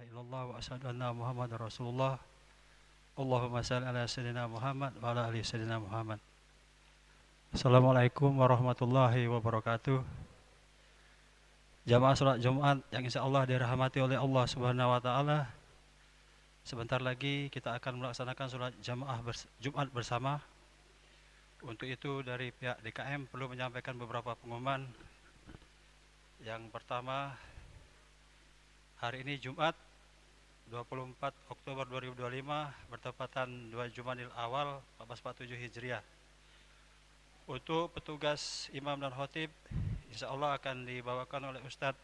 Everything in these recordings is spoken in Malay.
illallah wa asyhadu anna Muhammadar Rasulullah. Allahumma shalli ala sayyidina Muhammad wa ala ali sayyidina Muhammad. Assalamualaikum warahmatullahi wabarakatuh. Jamaah salat Jumat yang insyaallah dirahmati oleh Allah Subhanahu wa taala. Sebentar lagi kita akan melaksanakan salat Jumat bersama. Untuk itu dari pihak DKM perlu menyampaikan beberapa pengumuman. Yang pertama, hari ini Jumat 24 Oktober 2025 bertepatan 2 Jumadil Awal 1447 Hijriah. Untuk petugas imam dan khotib insya Allah akan dibawakan oleh Ustadz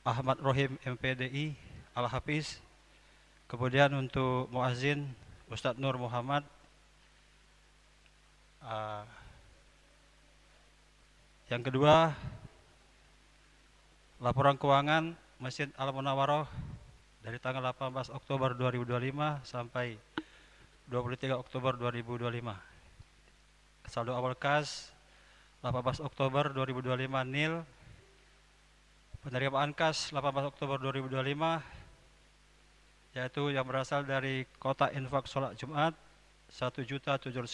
Ahmad Rohim MPDI Al-Hafiz. Kemudian untuk muazzin Ustadz Nur Muhammad. Yang kedua, laporan keuangan Masjid Al-Munawwaroh dari tanggal 18 Oktober 2025 sampai 23 Oktober 2025. Saldo awal kas 18 Oktober 2025 nil. Penerimaan kas 18 Oktober 2025 yaitu yang berasal dari kota infak sholat Jumat 1.790.000.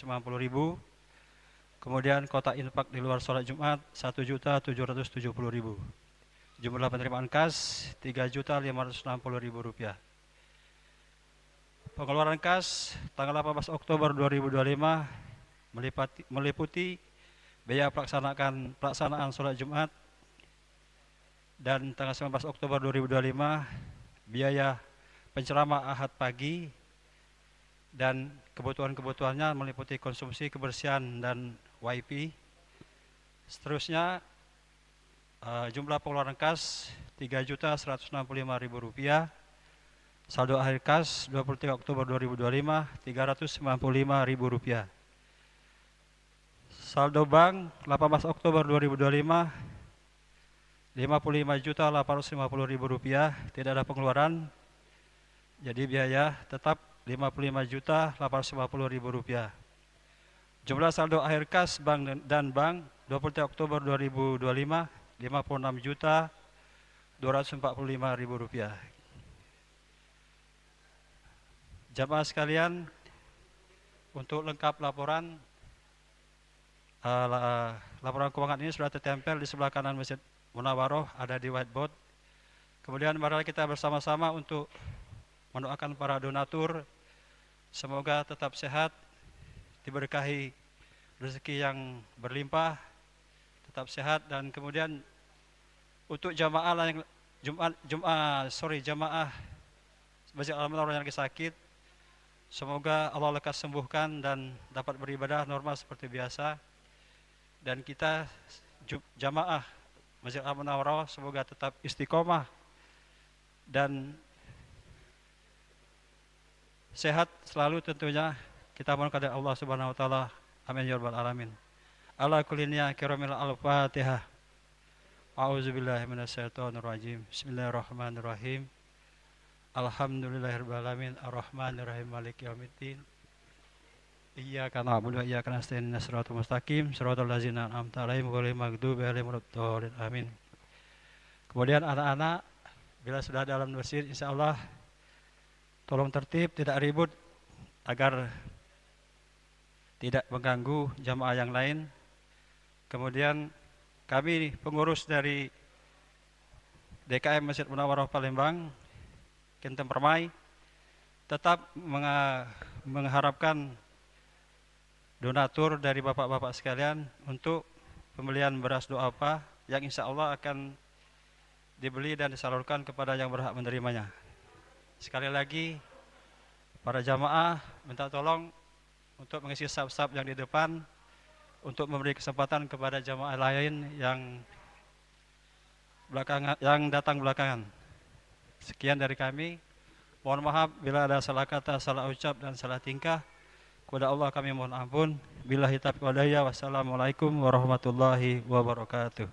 Kemudian kota infak di luar sholat Jumat 1.770.000. Jumlah penerimaan kas Rp3.560.000. Pengeluaran kas tanggal 18 Oktober 2025 meliputi biaya pelaksanaan sholat Jumat, dan tanggal 19 Oktober 2025 biaya penceramah Ahad pagi, dan kebutuhannya meliputi konsumsi kebersihan dan WiFi. Seterusnya jumlah pengeluaran kas Rp3.165.000. Saldo akhir kas 23 Oktober 2025 Rp395.000. Saldo bank 18 Oktober 2025 Rp55.850.000. Tidak ada pengeluaran, jadi biaya tetap Rp55.850.000. Jumlah saldo akhir kas bank dan bank 23 Oktober 2025 Rp56.245.000. Jamaah sekalian, untuk lengkap laporan keuangan ini sudah tertempel di sebelah kanan Masjid Munawwaroh, ada di whiteboard. Kemudian mari kita bersama-sama untuk mendoakan para donatur, semoga tetap sehat, diberkahi rezeki yang berlimpah, tetap sehat. Dan kemudian untuk jamaah Masjid Al-Munawwaroh yang lagi sakit, semoga Allah lekas sembuhkan dan dapat beribadah normal seperti biasa. Dan kita jamaah Masjid Al-Munawwaroh semoga tetap istiqomah dan sehat selalu tentunya. Kita mohon kepada Allah Subhanahu wa taala. Amin ya rabbal alamin. Ala kullinya kiramil al-Fatihah. A'udzubillahi minasyaitonir rajim. Bismillahirrahmanirrahim. Alhamdulillahirabbil alamin arrahmanirrahim maliki yaumiddin. Iyyaka na'budu wa iyyaka nasta'in ihdinas siratal mustaqim siratal ladzina an'amta 'alaihim ghairil maghdubi 'alaihim waladdallin. Amin. Kemudian anak-anak bila sudah dalam masjid insyaallah tolong tertib, tidak ribut agar tidak mengganggu jamaah yang lain. Kemudian kami pengurus dari DKM Masjid Munawwaroh Palembang Kinten Permai tetap mengharapkan donatur dari bapak-bapak sekalian untuk pembelian beras doa apa yang insya Allah akan dibeli dan disalurkan kepada yang berhak menerimanya. Sekali lagi para jamaah minta tolong untuk mengisi saf-saf yang di depan untuk memberi kesempatan kepada jamaah lain yang datang belakangan. Sekian dari kami. Mohon maaf bila ada salah kata, salah ucap dan salah tingkah. Kepada Allah kami mohon ampun. Billahi taufiq wal hidayah. Wassalamualaikum warahmatullahi wabarakatuh.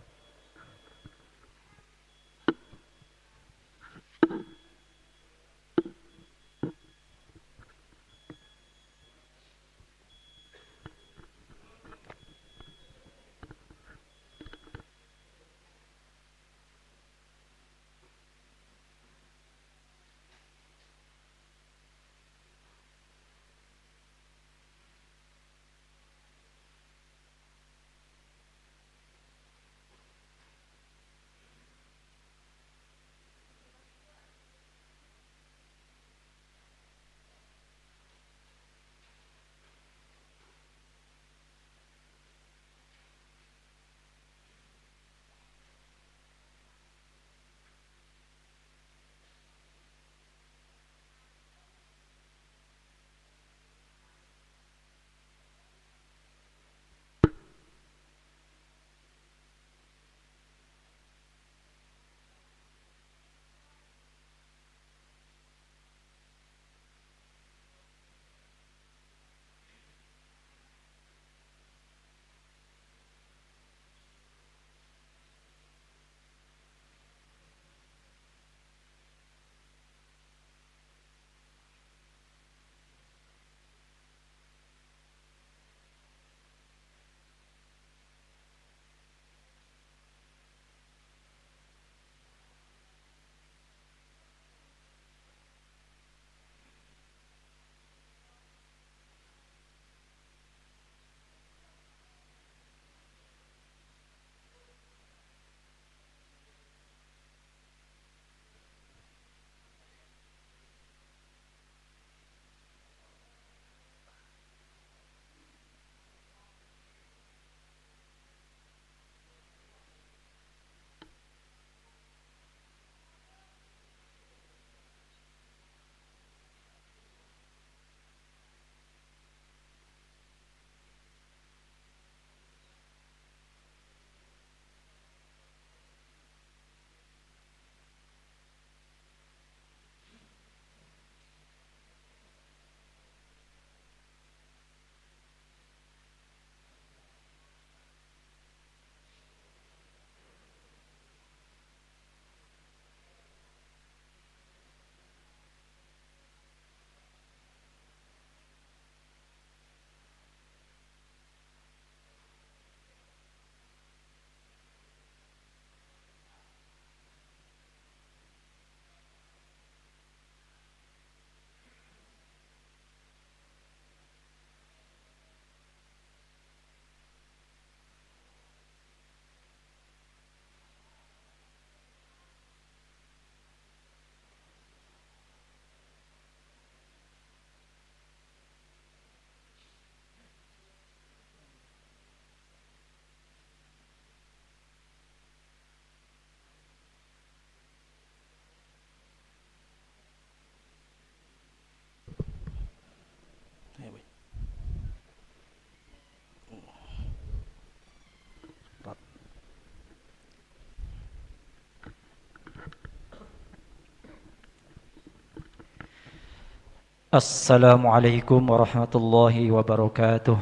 Assalamualaikum warahmatullahi wabarakatuh.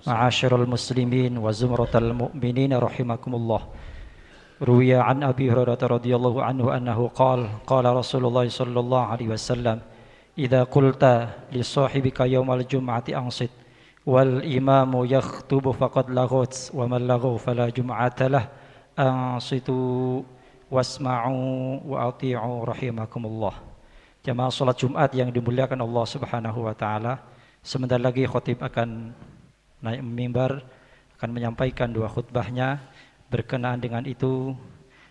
Ma'asyiral muslimin wa zumratal mu'minin rahimakumullah. Ruwiya an Abi Hurairah radhiyallahu anhu annahu qala Rasulullah sallallahu alaihi wasallam, idza qulta li sahibika yaumal jum'ati ansit wal imamu yakhutubu faqad laghut wa man laghaw fala jum'ata lah ansitu wasma'u wa ati'u rahimakumullah. Jamaah salat Jumat yang dimuliakan Allah Subhanahu wa taala, sebentar lagi khatib akan naik mimbar, akan menyampaikan dua khutbahnya. Berkenaan dengan itu,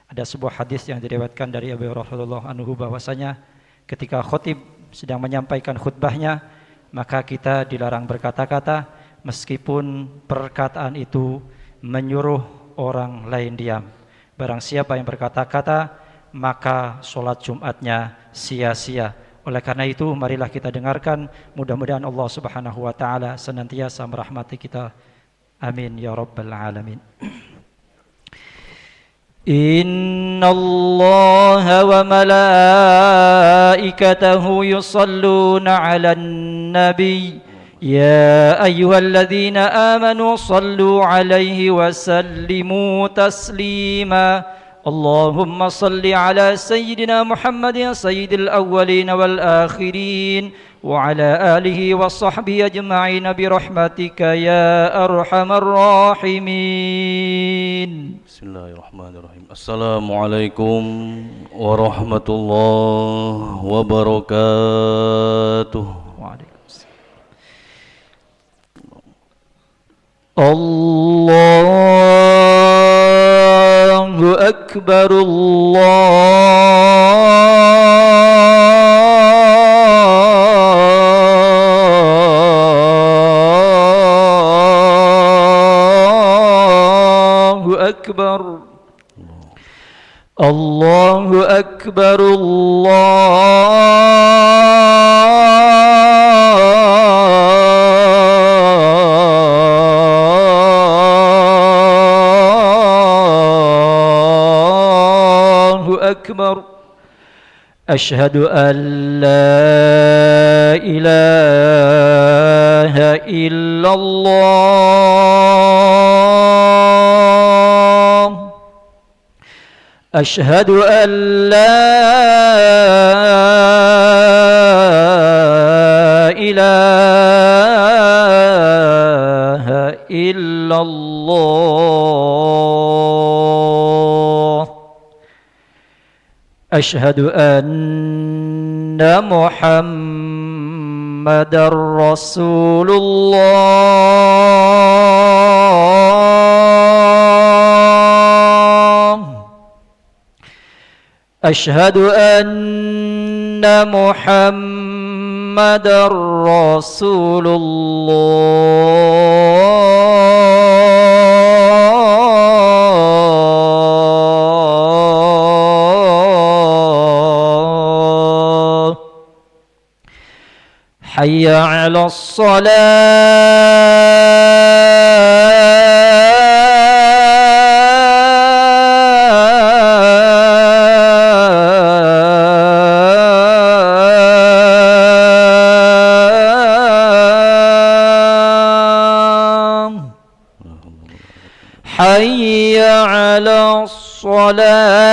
ada sebuah hadis yang diriwayatkan dari Abu Hurairah radhiyallahu anhu bahwasanya ketika khatib sedang menyampaikan khutbahnya, maka kita dilarang berkata-kata meskipun perkataan itu menyuruh orang lain diam. Barang siapa yang berkata-kata, maka sholat Jumatnya sia-sia. Oleh karena itu, marilah kita dengarkan. Mudah-mudahan Allah Subhanahu wa taala senantiasa merahmati kita. Amin ya rabbal alamin. Inna Allah wa malaikatahu yusalluna 'alan nabi. Ya ayyuhalladzina amanu sallu 'alaihi wa sallimu taslima. اللهم صل على سيدنا محمد سيد الأولين والآخرين وعلى آله وصحبه أجمعين برحمتك يا أرحم الراحمين. بسم الله الرحمن الرحيم. السلام عليكم ورحمة الله وبركاته. وعليكم السلام. الله أكبر الله أكبر الله أكبر أكبر. أشهد أن لا إله إلا الله. أشهد أن لا إله إلا الله. أشهد أن محمدًا رسول الله. أشهد أن محمدًا رسول الله. حي على الصلاة. حي على الصلاة.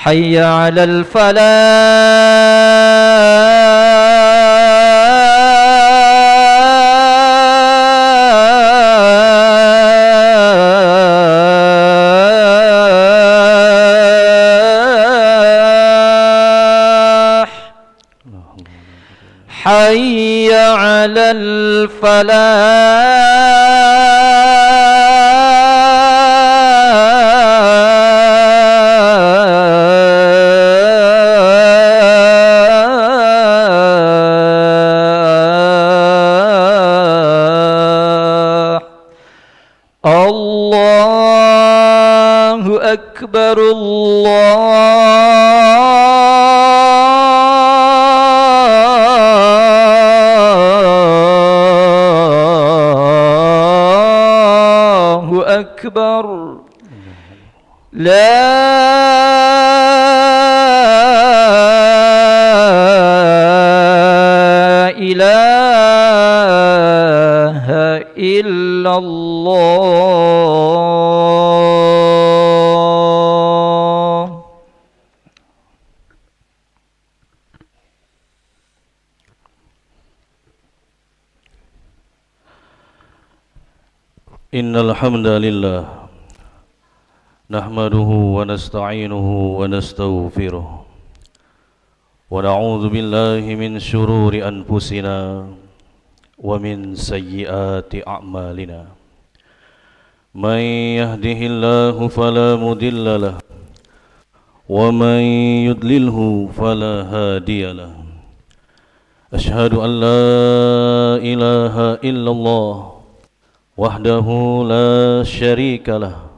حي على الفلاح. حي على الفلاح. الله أكبر الله أكبر لا إله إلا الله. Innal hamdalillah nahmaduhu wa nasta'inuhu wa nastaghfiruh wa na'udzu billahi min shururi anfusina wa min sayyiati a'malina. Man yahdihillahu fala mudilla lahu wa man yudlilhu fala hadiya lahu. Ashhadu an la ilaha illallah wahdahu la syarika lah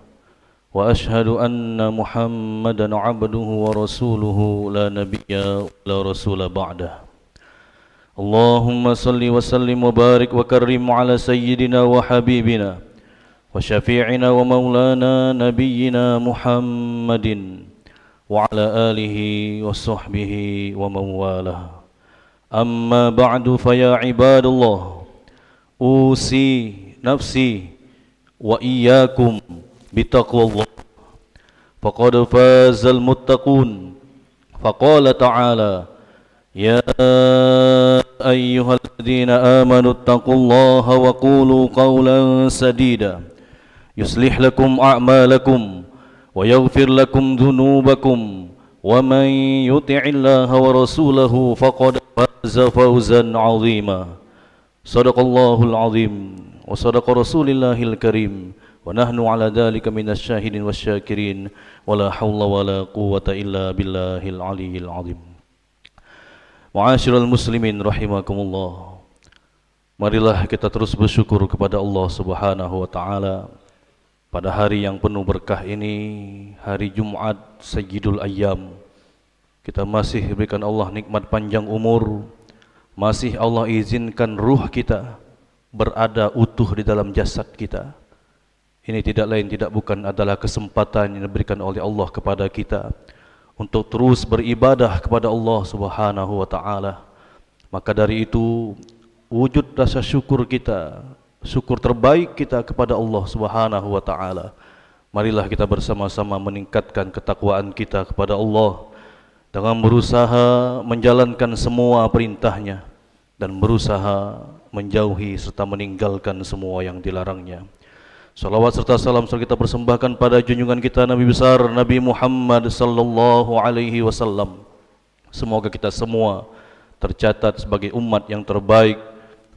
wa ashhadu anna Muhammadan abduhu wa rasuluhu la nabiyya la rasula ba'dah. Allahumma salli wa sallim wa barik wa karrim ala sayyidina wa habibina wa syafi'ina wa maulana nabiyyina Muhammadin wa ala alihi wa sahbihi wa mawalah. Amma ba'du fa ya ibadallah, usi nafsi wa iyyakum bitaqwallah faqad fazal muttaqun. Faqala ta'ala ya ayyuhalladzina amanu taqullaha wa qulu qawlan sadida yuslih lakum a'malakum wa yaghfir lakum dhunubakum wa man yuti'illaha wa rasulahu faqad faza fawzan 'azima. Sadaqallahul 'azim wa sadaqa rasulillahil karim wa nahnu ala dhalika minasy syahidin wasyakirin wala haula wala quwwata illa billahil aliyyil azim. Ma'asyiral muslimin rahimakumullah. Marilah kita terus bersyukur kepada Allah Subhanahu wa taala pada hari yang penuh berkah ini, hari Jumat Sayyidul Ayyam. Kita masih diberikan Allah nikmat panjang umur, masih Allah izinkan ruh kita berada utuh di dalam jasad kita. Ini tidak lain tidak bukan adalah kesempatan yang diberikan oleh Allah kepada kita untuk terus beribadah kepada Allah Subhanahu wa taala. Maka dari itu wujud rasa syukur kita, syukur terbaik kita kepada Allah Subhanahu wa taala. Marilah kita bersama-sama meningkatkan ketakwaan kita kepada Allah dengan berusaha menjalankan semua perintahnya dan berusaha menjauhi serta meninggalkan semua yang dilarangnya. Salawat serta salam selalu kita persembahkan pada junjungan kita Nabi besar Nabi Muhammad sallallahu alaihi wasallam. Semoga kita semua tercatat sebagai umat yang terbaik,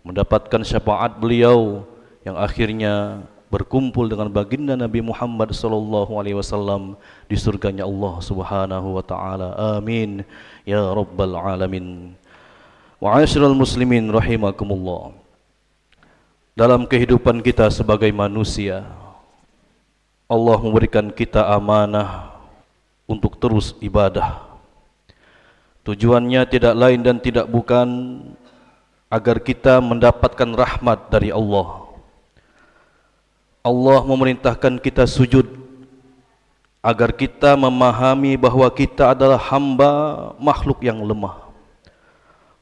mendapatkan syafaat beliau yang akhirnya berkumpul dengan baginda Nabi Muhammad sallallahu alaihi wasallam di surganya Allah Subhanahu wa taala. Amin ya rabbal alamin. Ma'asyiral muslimin rahimakumullah. Dalam kehidupan kita sebagai manusia, Allah memberikan kita amanah untuk terus ibadah. Tujuannya tidak lain dan tidak bukan agar kita mendapatkan rahmat dari Allah. Allah memerintahkan kita sujud agar kita memahami bahwa kita adalah hamba makhluk yang lemah,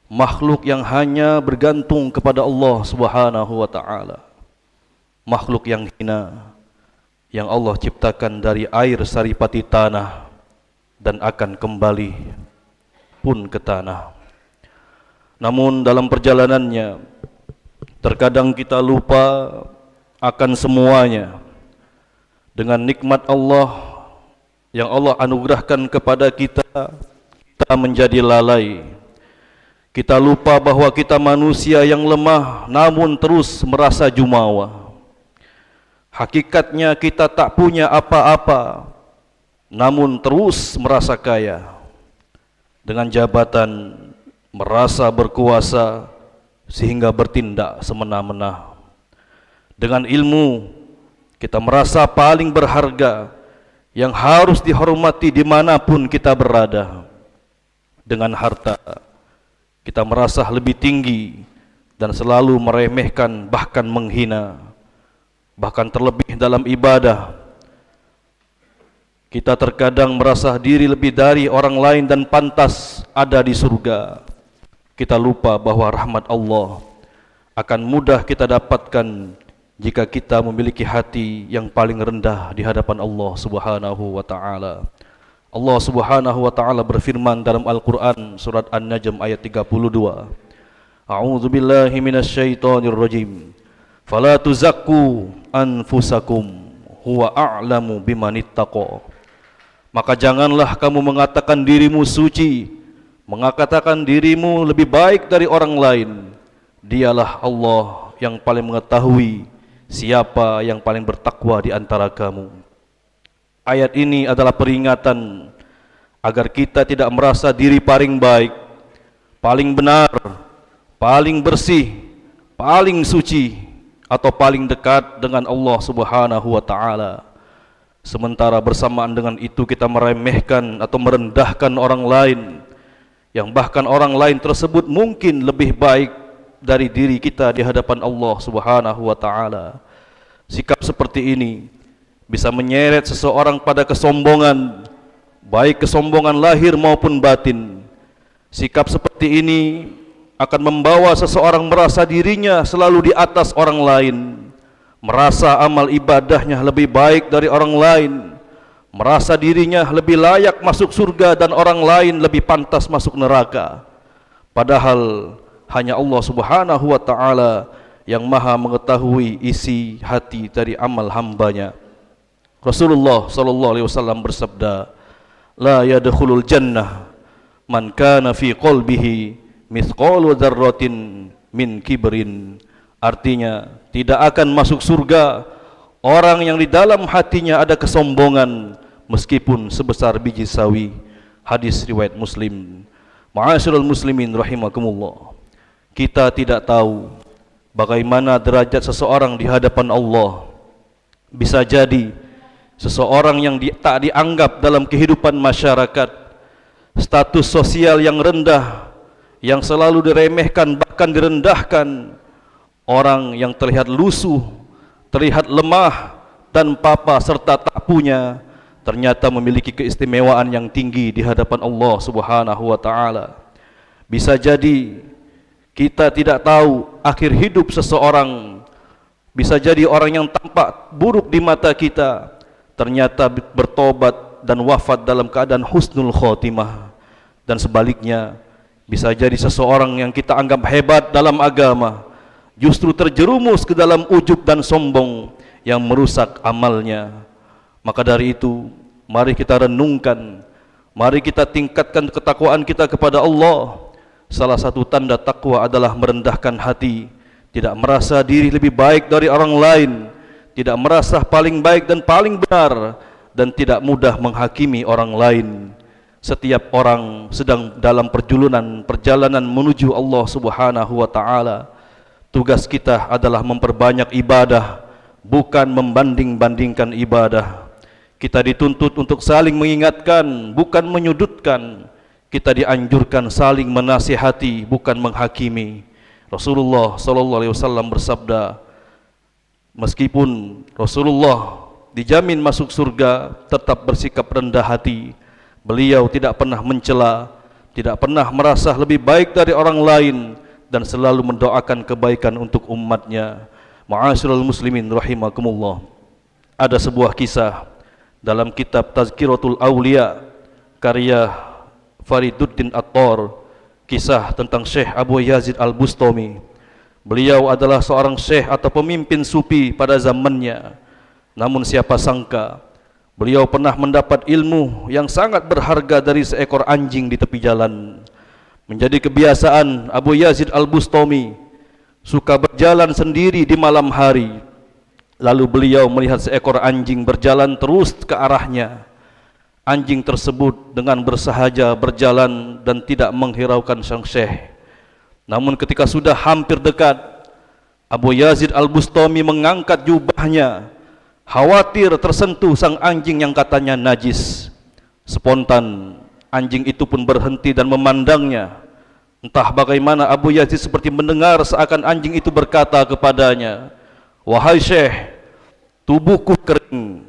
makhluk yang hanya bergantung kepada Allah Subhanahu wa taala, makhluk yang hina yang Allah ciptakan dari air saripati tanah dan akan kembali pun ke tanah. Namun dalam perjalanannya terkadang kita lupa akan semuanya. Dengan nikmat Allah yang Allah anugerahkan kepada kita, kita menjadi lalai. Kita lupa bahwa kita manusia yang lemah namun terus merasa jumawa. Hakikatnya kita tak punya apa-apa namun terus merasa kaya. Dengan jabatan merasa berkuasa sehingga bertindak semena-mena. Dengan ilmu kita merasa paling berharga yang harus dihormati dimanapun kita berada. Dengan harta kita merasa lebih tinggi dan selalu meremehkan bahkan menghina Bahkan terlebih dalam ibadah, kita terkadang merasa diri lebih dari orang lain dan pantas ada di surga. Kita lupa bahwa rahmat Allah akan mudah kita dapatkan jika kita memiliki hati yang paling rendah di hadapan Allah Subhanahu wa taala. Allah Subhanahu wa taala berfirman dalam Al-Qur'an surat An-Najm ayat 32. A'udzu billahi minasyaitonir rajim. Fala tuzakku anfusakum huwa a'lamu bimanittaqa. Maka janganlah kamu mengatakan dirimu suci, mengatakan dirimu lebih baik dari orang lain. Dialah Allah yang paling mengetahui siapa yang paling bertakwa di antara kamu. Ayat ini adalah peringatan agar kita tidak merasa diri paling baik, paling benar, paling bersih, paling suci, atau paling dekat dengan Allah Subhanahu wa taala. Sementara bersamaan dengan itu kita meremehkan atau merendahkan orang lain, yang bahkan orang lain tersebut mungkin lebih baik dari diri kita di hadapan Allah Subhanahu wa taala. Sikap seperti ini bisa menyeret seseorang pada kesombongan, baik kesombongan lahir maupun batin. Sikap seperti ini akan membawa seseorang merasa dirinya selalu di atas orang lain, merasa amal ibadahnya lebih baik dari orang lain, merasa dirinya lebih layak masuk surga dan orang lain lebih pantas masuk neraka. Padahal hanya Allah Subhanahu wa taala yang maha mengetahui isi hati dari amal hambanya. Rasulullah sallallahu alaihi wasallam bersabda, "La yadkhulul jannah man kana fi qalbihi mithqalu dzarratin min kibrin." Artinya, tidak akan masuk surga orang yang di dalam hatinya ada kesombongan meskipun sebesar biji sawi. Hadis riwayat Muslim. Ma'asyiral muslimin rahimakumullah. Kita tidak tahu bagaimana derajat seseorang di hadapan Allah. Bisa jadi seseorang yang tak dianggap dalam kehidupan masyarakat, status sosial yang rendah, yang selalu diremehkan bahkan direndahkan, orang yang terlihat lusuh, terlihat lemah dan papa serta tak punya, ternyata memiliki keistimewaan yang tinggi di hadapan Allah Subhanahu wa taala. Bisa jadi kita tidak tahu akhir hidup seseorang. Bisa jadi orang yang tampak buruk di mata kita ternyata bertobat dan wafat dalam keadaan husnul khotimah. Dan sebaliknya, bisa jadi seseorang yang kita anggap hebat dalam agama justru terjerumus ke dalam ujub dan sombong yang merusak amalnya. Maka dari itu, mari kita renungkan, mari kita tingkatkan ketakwaan kita kepada Allah. Salah satu tanda takwa adalah merendahkan hati, tidak merasa diri lebih baik dari orang lain, tidak merasa paling baik dan paling benar, dan tidak mudah menghakimi orang lain. Setiap orang sedang dalam perjalanan menuju Allah Subhanahu wa taala. Tugas kita adalah memperbanyak ibadah, bukan membanding-bandingkan ibadah. Kita dituntut untuk saling mengingatkan, bukan menyudutkan. Kita dianjurkan saling menasihati, bukan menghakimi. Rasulullah sallallahu alaihi wasallam bersabda, meskipun Rasulullah dijamin masuk surga, tetap bersikap rendah hati. Beliau tidak pernah mencela, tidak pernah merasa lebih baik dari orang lain, dan selalu mendoakan kebaikan untuk umatnya. Ma'asyiral muslimin rahimakumullah. Ada sebuah kisah dalam kitab Tazkiratul Aulia karya Fariduddin At-Tar, kisah tentang Syekh Abu Yazid Al-Bustami. Beliau adalah seorang syekh atau pemimpin sufi pada zamannya. Namun siapa sangka beliau pernah mendapat ilmu yang sangat berharga dari seekor anjing di tepi jalan. Menjadi kebiasaan Abu Yazid Al-Bustami suka berjalan sendiri di malam hari. Lalu beliau melihat seekor anjing berjalan terus ke arahnya. Anjing tersebut dengan bersahaja berjalan dan tidak menghiraukan sang syekh. Namun ketika sudah hampir dekat, Abu Yazid Al-Bustami mengangkat jubahnya, khawatir tersentuh sang anjing yang katanya najis. Spontan anjing itu pun berhenti dan memandangnya. Entah bagaimana Abu Yazid seperti mendengar seakan anjing itu berkata kepadanya, "Wahai Syekh, tubuhku kering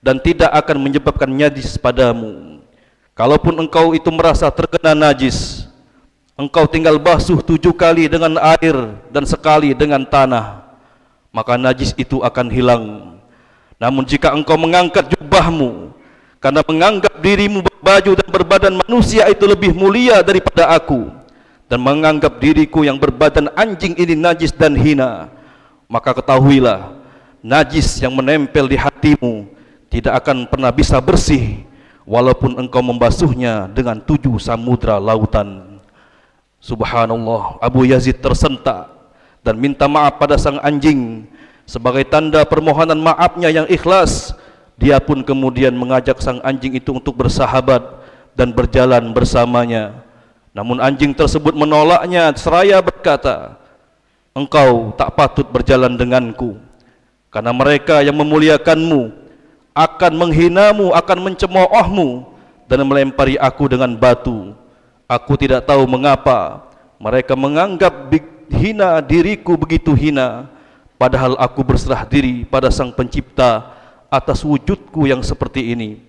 dan tidak akan menyebabkan najis padamu. Kalaupun engkau itu merasa terkena najis, engkau tinggal basuh 7 kali dengan air dan sekali dengan tanah, maka najis itu akan hilang. Namun jika engkau mengangkat jubahmu karena menganggap dirimu berbaju dan berbadan manusia itu lebih mulia daripada aku, dan menganggap diriku yang berbadan anjing ini najis dan hina, maka ketahuilah, najis yang menempel di hatimu tidak akan pernah bisa bersih walaupun engkau membasuhnya dengan 7 samudra lautan. Subhanallah, Abu Yazid tersentak dan minta maaf pada sang anjing. Sebagai tanda permohonan maafnya yang ikhlas, dia pun kemudian mengajak sang anjing itu untuk bersahabat dan berjalan bersamanya. Namun anjing tersebut menolaknya seraya berkata, engkau tak patut berjalan denganku, karena mereka yang memuliakanmu akan menghinamu, akan mencemoohmu dan melempari aku dengan batu. Aku tidak tahu mengapa mereka menganggap hina diriku begitu hina, padahal aku berserah diri pada Sang Pencipta atas wujudku yang seperti ini.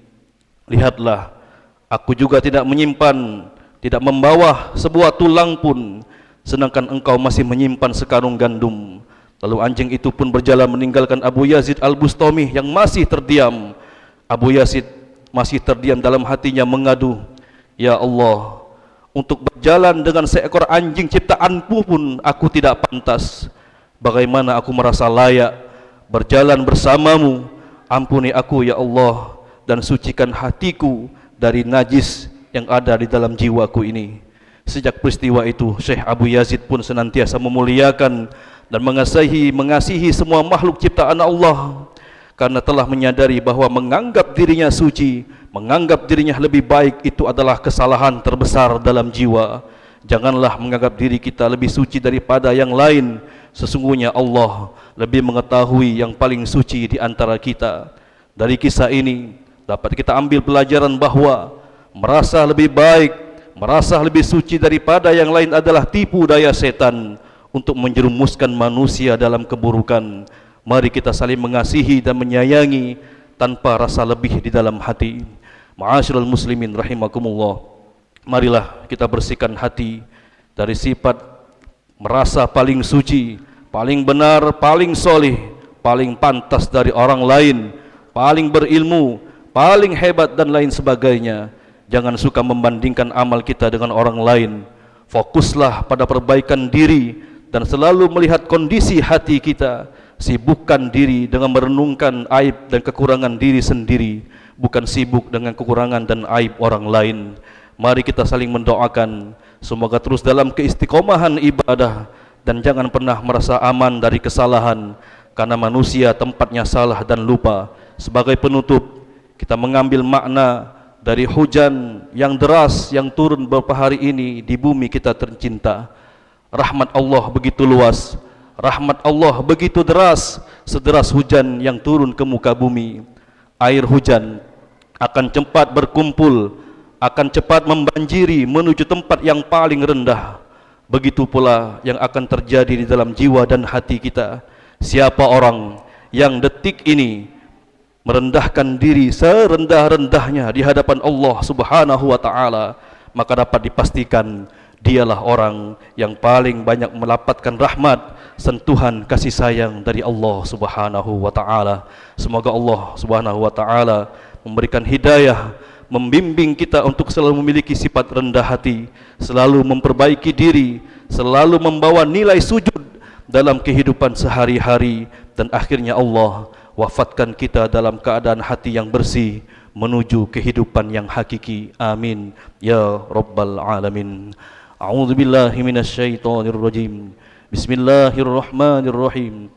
Lihatlah, aku juga tidak menyimpan, tidak membawa sebuah tulang pun, sedangkan engkau masih menyimpan sekarung gandum. Lalu anjing itu pun berjalan meninggalkan Abu Yazid Al-Bustami yang masih terdiam. Abu Yazid masih terdiam, dalam hatinya mengadu, ya Allah, untuk berjalan dengan seekor anjing ciptaanmu pun aku tidak pantas. Bagaimana aku merasa layak berjalan bersamamu? Ampuni aku ya Allah, dan sucikan hatiku dari najis yang ada di dalam jiwaku ini. Sejak peristiwa itu, Syekh Abu Yazid pun senantiasa memuliakan dan mengasihi semua makhluk ciptaan Allah, karena telah menyadari bahwa menganggap dirinya suci, menganggap dirinya lebih baik, itu adalah kesalahan terbesar dalam jiwa. Janganlah menganggap diri kita lebih suci daripada yang lain. Sesungguhnya Allah lebih mengetahui yang paling suci di antara kita. Dari kisah ini dapat kita ambil pelajaran bahwa merasa lebih baik, merasa lebih suci daripada yang lain adalah tipu daya setan untuk menjerumuskan manusia dalam keburukan. Mari kita saling mengasihi dan menyayangi tanpa rasa lebih di dalam hati. Ma'asyiral muslimin rahimakumullah, marilah kita bersihkan hati dari sifat merasa paling suci, paling benar, paling solih, paling pantas dari orang lain, paling berilmu, paling hebat dan lain sebagainya. Jangan suka membandingkan amal kita dengan orang lain. Fokuslah pada perbaikan diri dan selalu melihat kondisi hati kita. Sibukkan diri dengan merenungkan aib dan kekurangan diri sendiri, bukan sibuk dengan kekurangan dan aib orang lain. Mari kita saling mendoakan semoga terus dalam keistiqomahan ibadah dan jangan pernah merasa aman dari kesalahan, karena manusia tempatnya salah dan lupa. Sebagai penutup, kita mengambil makna dari hujan yang deras yang turun beberapa hari ini di bumi kita tercinta. Rahmat Allah begitu luas, rahmat Allah begitu deras, sederas hujan yang turun ke muka bumi. Air hujan akan cepat berkumpul, akan cepat membanjiri menuju tempat yang paling rendah. Begitu pula yang akan terjadi di dalam jiwa dan hati kita. Siapa orang yang detik ini merendahkan diri serendah-rendahnya di hadapan Allah Subhanahu wa taala, maka dapat dipastikan dialah orang yang paling banyak mendapatkan rahmat, sentuhan kasih sayang dari Allah Subhanahu wa taala. Semoga Allah Subhanahu wa taala memberikan hidayah, membimbing kita untuk selalu memiliki sifat rendah hati, selalu memperbaiki diri, selalu membawa nilai sujud dalam kehidupan sehari-hari, dan akhirnya Allah wafatkan kita dalam keadaan hati yang bersih menuju kehidupan yang hakiki. Amin ya rabbal alamin. A'udzu billahi minasyaitonir rajim. Bismillahirrahmanirrahim.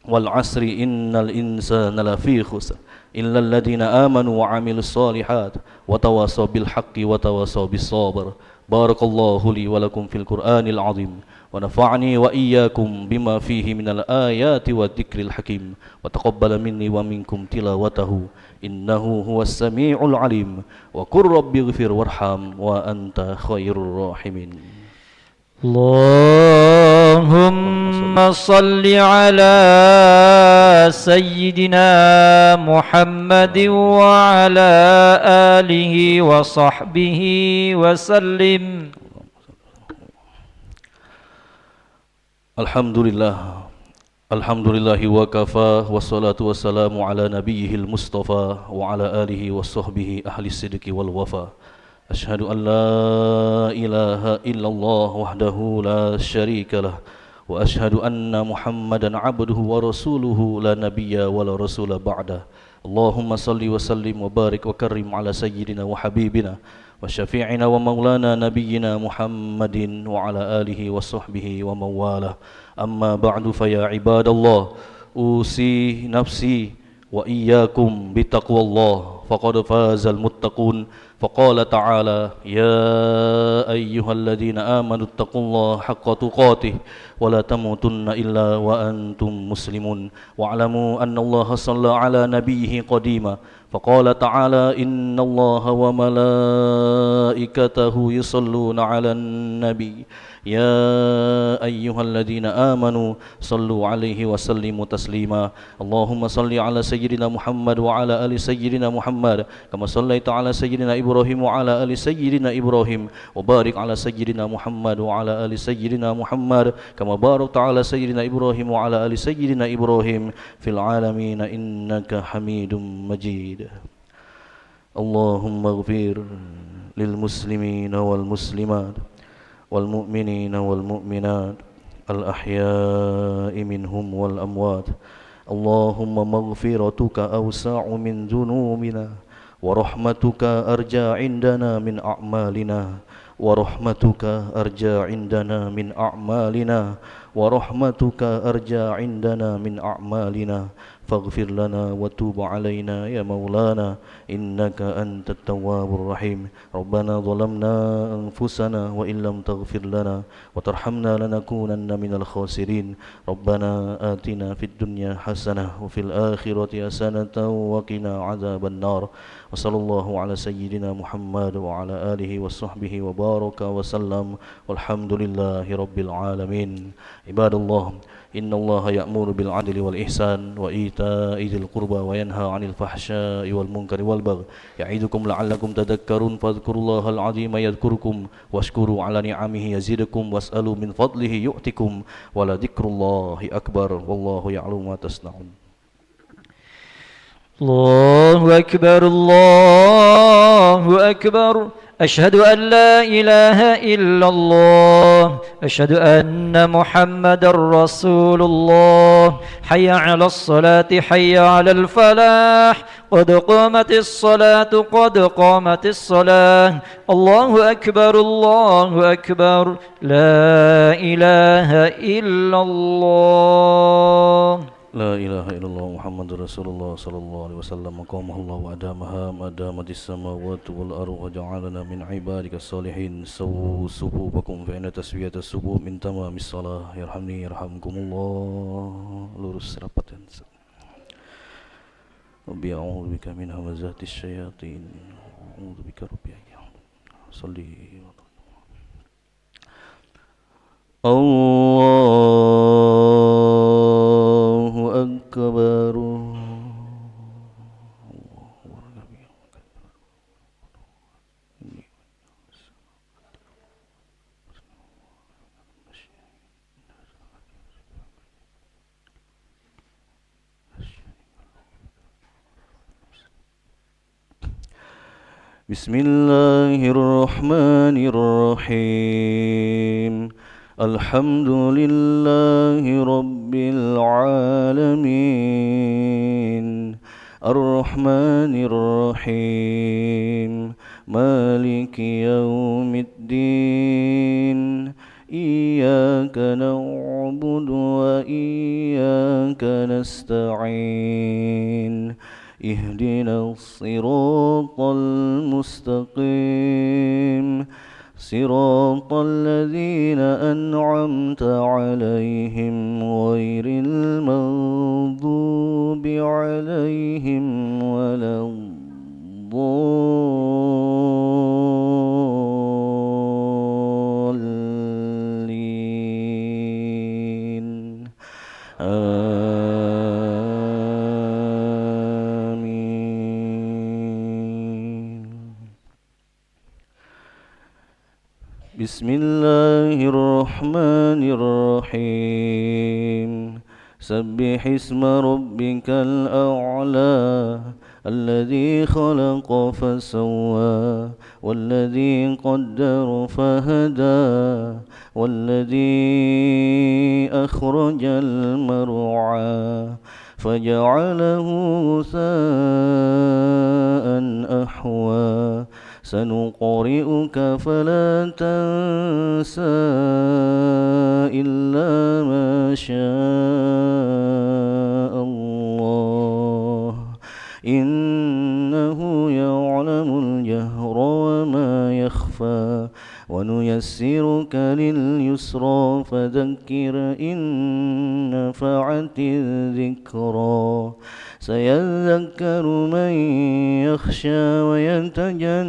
Wal 'asri innal insana lafi khusr illa alladziina aamanu wa 'amilus shalihaat wa tawassaw bil haqqi wa tawassaw bis sabr. Barakallahu li wa lakum fil Qur'anil 'azim wa nafa'ani wa iyyakum bima fihi minal ayati wa dzikril hakim wa taqabbala minni wa minkum tilawatahu innahu huwas samii'ul 'alim wa qur rabbighfir warham wa anta khairur rahimin. Allahumma صل على سيدنا محمد وعلى آله وصحبه وسلم. Alhamdulillah. Alhamdulillahi wa kafa, wassalatu wassalamu ala nabiyyihil mustafa wa ala alihi wa sahbihi ahli sidqi wal wafa. Ashhadu an la ilaha illallah wahdahu la syarika lah, wa ashhadu anna Muhammadan abduhu wa rasuluhu la nabiyya wa la rasula ba'dah. Allahumma salli wa sallim wa barik wa karrim ala sayyidina wa habibina wa syafi'ina wa maulana nabiyyina Muhammadin wa ala alihi wa sahbihi wa mawalah. Amma ba'du, fa ya ibadallah, usi nafsi wa iyyakum bitaqwallah, faqad fazal muttaqun. Faqala ta'ala, ya ayyuhalladzina amanu taqullaha haqqa tuqatih wa la tamutunna illa wa antum muslimun. Wa'lamu anna Allaha shalla ala nabiyhi qadima. Faqala ta'ala, inna Allaha wa malaikatahu yusalluna 'alan nabi. Ya ayyuhalladzina amanu sallu 'alaihi wa sallimu taslima. Allahumma salli 'ala sayyidina Muhammad wa 'ala ali sayyidina Muhammad kama sallaita 'ala sayyidina Ibrahim wa 'ala ali sayyidina Ibrahim wa barik 'ala sayyidina Muhammad wa 'ala ali sayyidina Muhammad kama barakta 'ala sayyidina Ibrahim wa 'ala ali sayyidina Ibrahim fil 'alamin innaka Hamidum Majid. Allahumma ighfir lil muslimina wal muslimat wal mu'minina wal mu'minat al ahya'i minhum wal amwat. Allahumma maghfiratuka awsa'u min dhunubina wa rahmatuka arja 'indana min a'malina wa rahmatuka arja 'indana min a'malina wa rahmatuka arja 'indana min a'malina faghfir lana wa tub 'alaina ya maulana innaka antat tawwabur rahim. Rabbana zalamna anfusana wa illam taghfir lana wa tarhamna lanakunanna minal khasirin. Rabbana atina fid dunya hasanah wa fil akhirati hasanatan wa qina adzaban nar. Wa sallallahu ala sayyidina Muhammad wa ala alihi wa sahbihi wa baraka wa sallam. Walhamdulillahi rabbil alamin. Ibadallah, inna Allaha ya'muru bil 'adli wal ihsan wa ita'i dzil qurba wa yanha 'anil fahsya'i wal munkari wal baghi ya'idukum la'allakum tadhakkarun. Fadhkurullahal 'azima yadhkurkum washkuru 'ala ni'amihi yazidukum was'alu min fadlihi yu'tikum wa la dzikrullahi akbar wallahu ya'lamu ma tasna'un. Allahu akbar, Allahu akbar. أشهد أن لا إله إلا الله أشهد أن محمد رسول الله حي على الصلاة حي على الفلاح قد قامت الصلاة قد قامت الصلاة. الله أكبر الله أكبر لا إله إلا الله. La ilaha illallah Muhammadur Rasulullah sallallahu alaihi wasallam. Maqamahullah wa adamaha ma damatis samawati wal ardu wa ja'alana min ibadikas salihin. Sawu sufufakum fa inna taswiyatas subuh min tamamis salah. Yarhamni yarhamkumullah. Lurus rapat. Rabbi a'udzu bika min hamazatis syayatin. A'udzu bika rabbi ya. Salli Allahu akbar. Bismillahirrahmanirrahim. Alhamdulillahi rabbil alamin. Ar-Rahmanir Rahim. Maliki yaumiddin. Iyyaka na'budu wa iyyaka nasta'in. Ihdinas siratal mustaqim. صراط الذين أنعمت عليهم غير المغضوب عليهم ولا الضالين. آمين. بسم الله الرحمن الرحيم. سبح اسم ربك الأعلى الذي خلق فسوى والذي قدر فهدى والذي أخرج المرعى فجعله غثاء أحوى سنقرئك فلا تنسى إلا ما شاء الله إنه يعلم الجهر وما يخفى ونيسرك لليسرى فذكر إن نفعت الذكرى سيذكر من يخشى ويتجنبها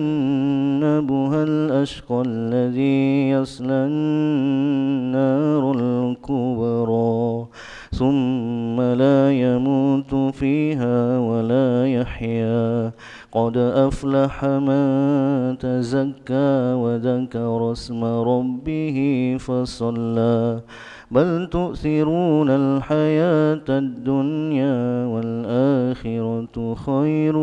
الأشقى الذي يصلى النار الكبرى ثم لا يموت فيها ولا يحيا قد أفلح من تزكى وذكر اسم ربه فصلى بل تؤثرون الحياة الدنيا والآخرة خير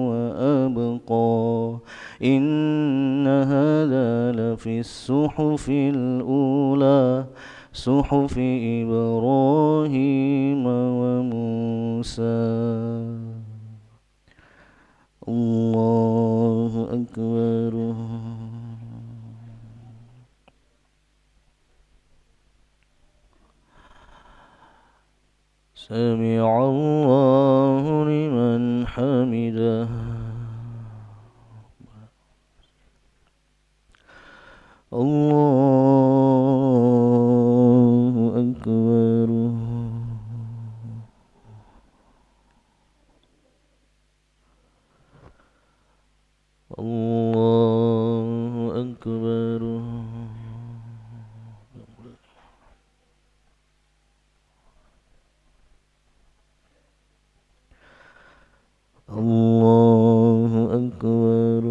وأبقى إن هذا لفي الصحف الأولى صحف إبراهيم وموسى. الله أكبر. سمع الله لمن حمده. الله أكبر. الله أكبر. الله أكبر.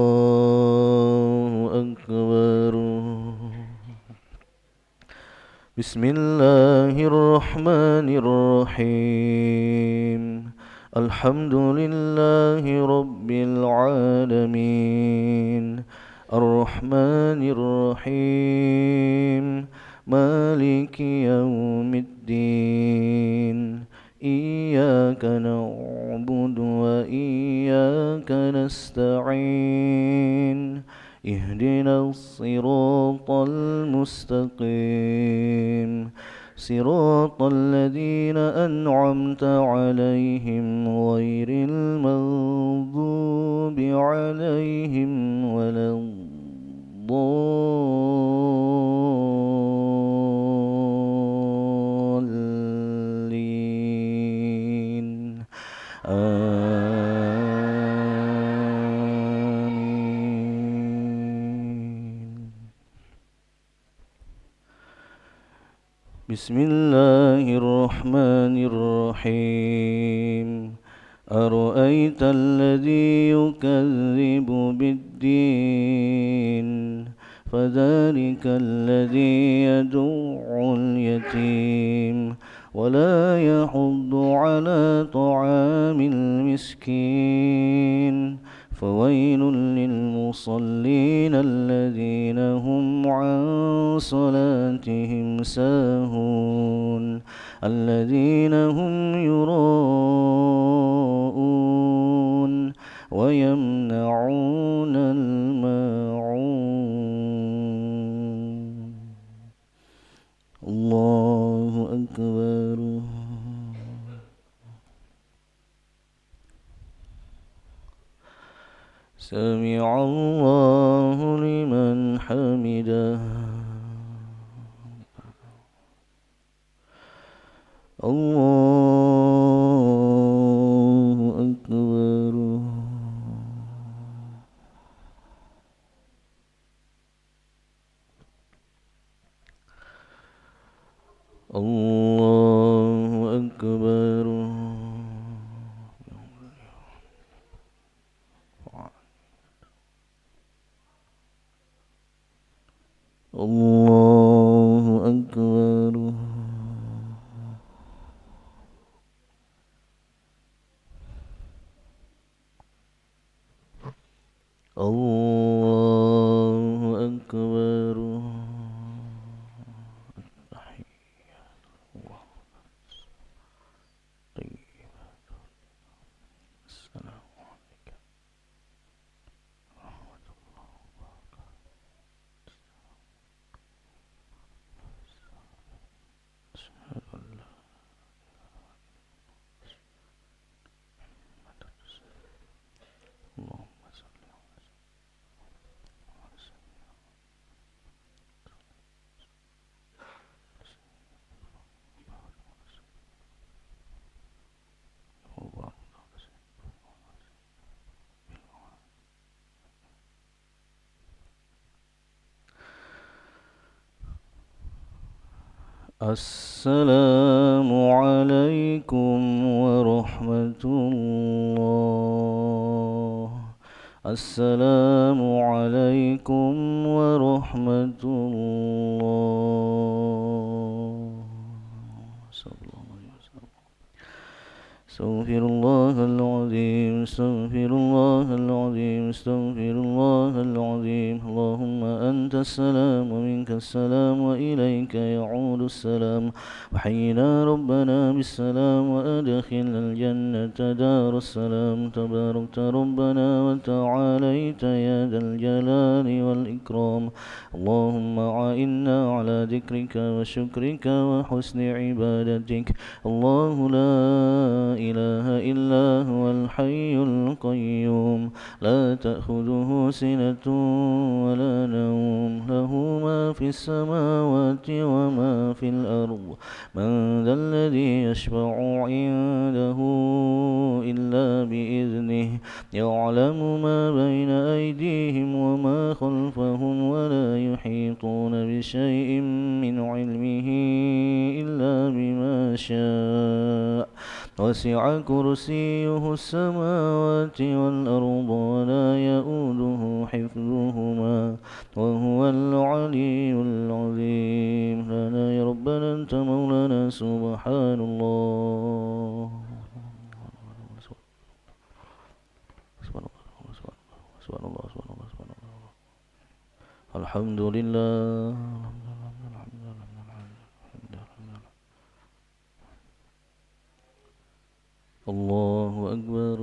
الله أكبر. بسم الله الرحمن الرحيم. الحمد لله رب العالمين الرحمن الرحيم مالك يوم الدين إياك نعبد وإياك نستعين اهدنا الصراط المستقيم صراط الذين أنعمت عليهم غير المغضوب عليهم ولا الضالين آمين. بسم الله الرحمن الرحيم. أرأيت الذي يكذب بالدين فذلك الذي يدع اليتيم ولا يحض على طعام المسكين فويل للمصلين الذين هم عن صلاتهم ساهون الذين هم يراءون ويمنعون الماعون. الله أكبر. سمع الله لمن حمده. الله Allahu Akbar. Assalamu alaikum warahmatullah. Assalamu alaikum warahmatullah. Astaghfirullahaladzim, astaghfirullahaladzim, astaghfirullahaladzim. Allahumma antas salam wa minkas salam wa ilayka ya'udus salam. Wa hayyina rabbana bis salam wa adkhilna al-jannata darus salam. Tabarakta rabbana wa ta'alayta ya dal jalali wal ikram. Allahumma a'inna ala dhikrika wa syukrika wa husni ibadatik. Allahu la إله إلا هو الحي القيوم لا تأخذه سنة ولا نوم له ما في السماوات وما في الأرض من ذا الذي يشفع عنده إلا بإذنه يعلم ما بين أيديهم وما خلفهم ولا يحيطون بشيء من علمه إلا بما شاء وسع كرسيه السماوات والأرض ولا يؤوده حفظهما وهو العلي العظيم لنا يا ربنا أنت مولانا سبحان الله الحمد لله Allahu Akbar.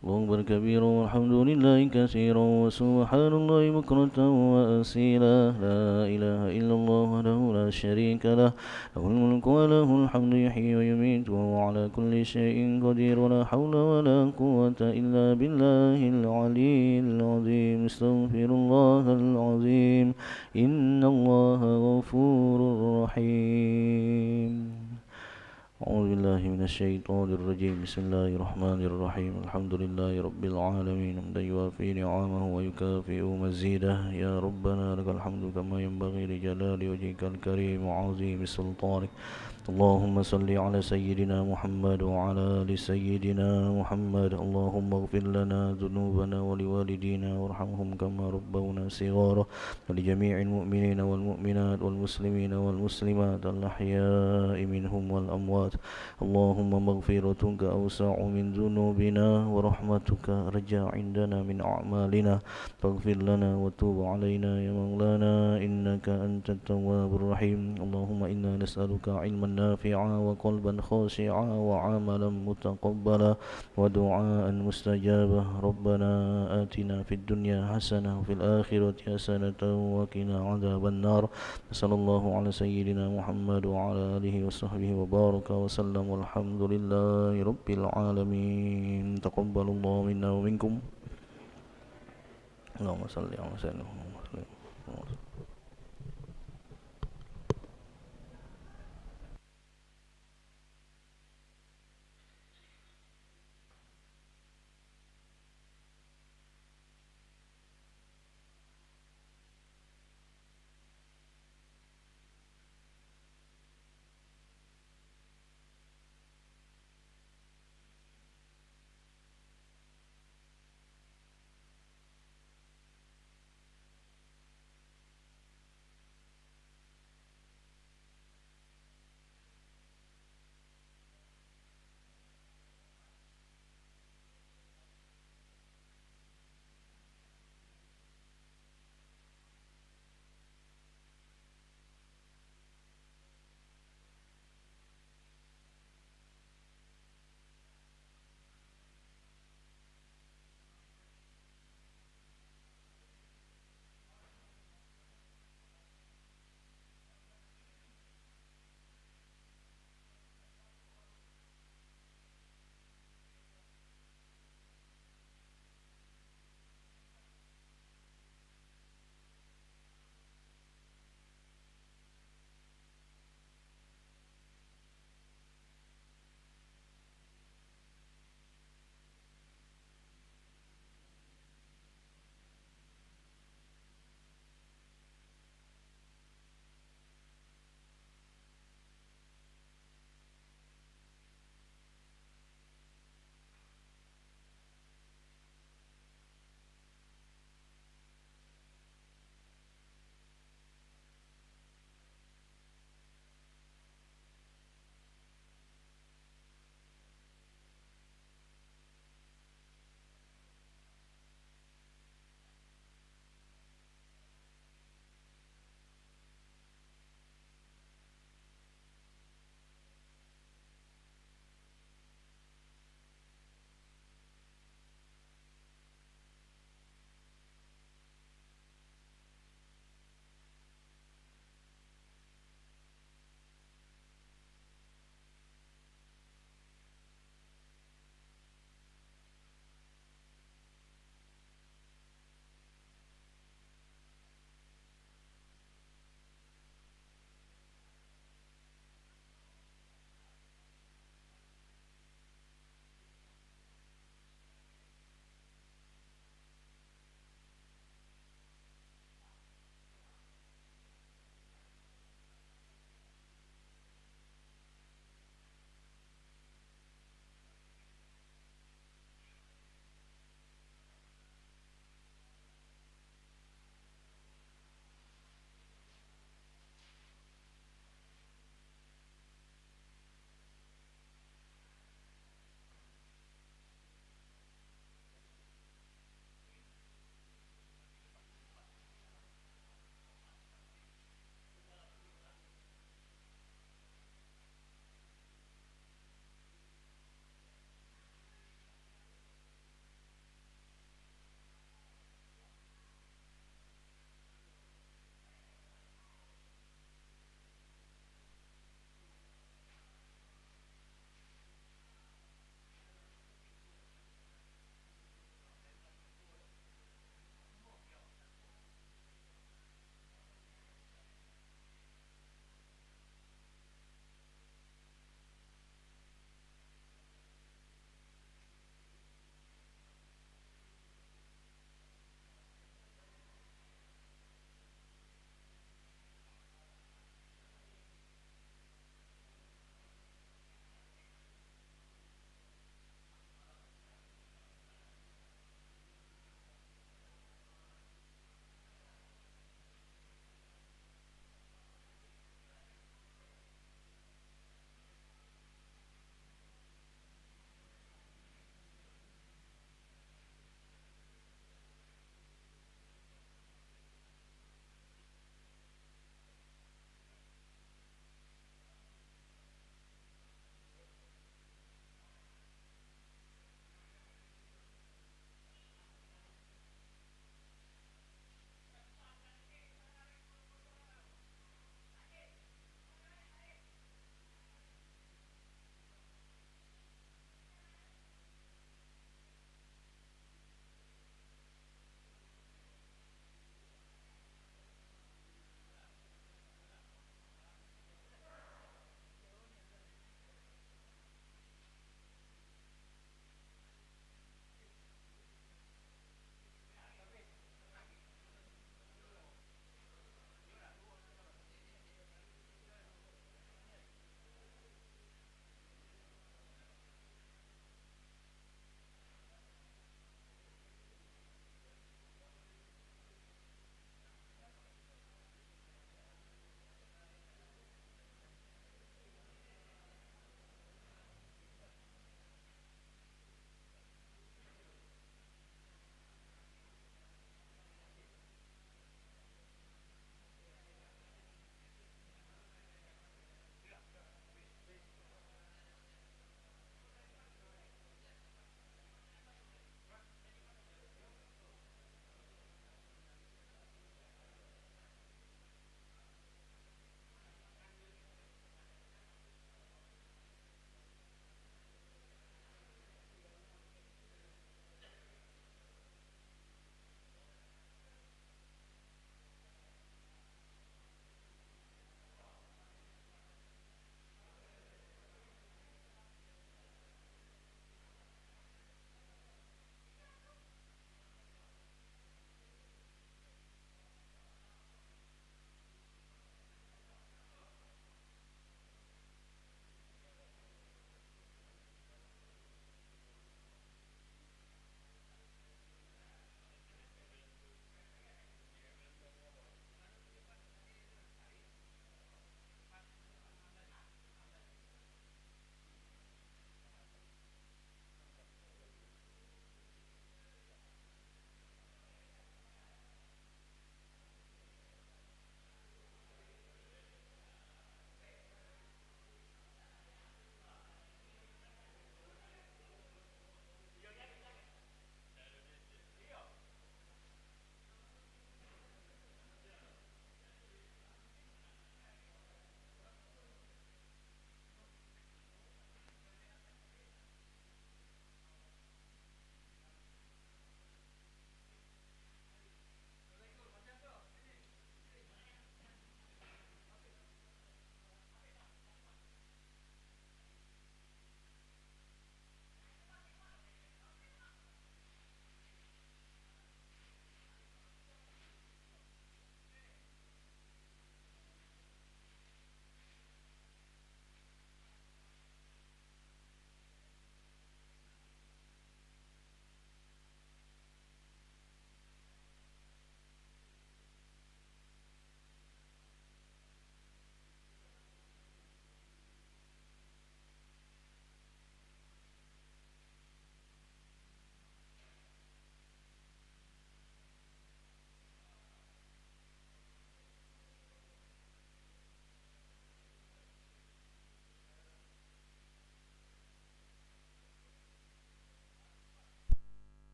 Allahu Akbar kabira walhamdulillahi katsira wa subhanallahi bukratan wa asila. La ilaha illallah wahdahu la syarika lah. Lahul mulku wa lahul hamdu yuhyi wa yumiitu wa huwa ala kulli syai'in qadir. Wa la hawla wa la quwwata illa billahil aliyyil azim. Astaghfirullahal azim. Innallaha ghafurur rahim. أعوذ بالله من الشيطان الرجيم بسم الله الرحمن الرحيم الحمد لله رب العالمين حمدا يوافي نعمه ويكافئ مزيده يا ربنا لك الحمد كما ينبغي لجلال وجهك الكريم وعظيم سلطانك اللهم صل على سيدنا محمد وعلى آل سيدنا محمد اللهم اغفر لنا ذنوبنا ولوالدينا وارحمهم كما ربونا صغارا ولجميع المؤمنين والمؤمنات والمسلمين والمسلمات الأحياء منهم والأموات اللهم مغفرتك أوسع من ذنوبنا ورحمتك أرجى عندنا من أعمالنا فاغفر لنا وتوب علينا يا مولانا إنك أنت التواب الرحيم اللهم إنا نسألك علما نافعا وقلبا خاشعا وعملا متقبلا ودعاء مستجابا ربنا آتنا في الدنيا حسنة وفي الآخرة حسنة وقنا عذاب النار صلى الله على سيدنا محمد وعلى آله وصحبه وبارك وسلم والحمد لله رب العالمين تقبل الله منا ومنكم اللهم صل على سيدنا محمد